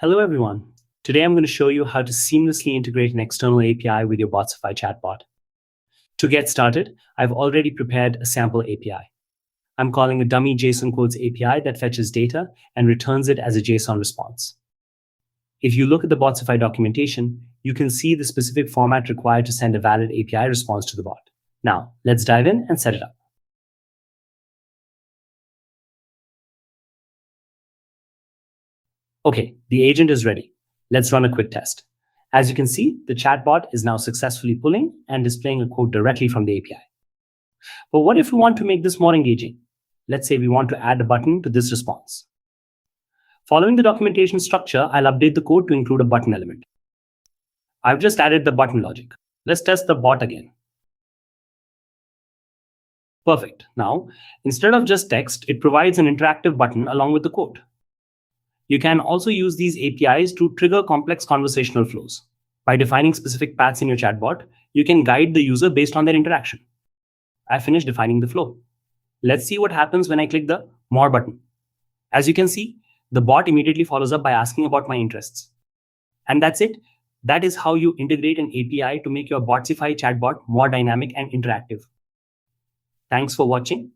Hello, everyone. Today, I'm going to show you how to seamlessly integrate an external API with your Botsify Chatbot. To get started, I've already prepared a sample API. I'm calling a dummy JSON codes API that fetches data and returns it as a JSON response. If you look at the Botsify documentation, you can see the specific format required to send a valid API response to the bot. Now, let's dive in and set it up. Okay, the agent is ready. Let's run a quick test. As you can see, the chatbot is now successfully pulling and displaying a quote directly from the API. But what if we want to make this more engaging? Let's say we want to add a button to this response. Following the documentation structure, I'll update the code to include a button element. I've just added the button logic. Let's test the bot again. Perfect. Now, instead of just text, it provides an interactive button along with the quote. You can also use these APIs to trigger complex conversational flows. By defining specific paths in your chatbot, you can guide the user based on their interaction. I finished defining the flow. Let's see what happens when I click the More button. As you can see, the bot immediately follows up by asking about my interests. And that's it. That is how you integrate an API to make your Botsify chatbot more dynamic and interactive. Thanks for watching.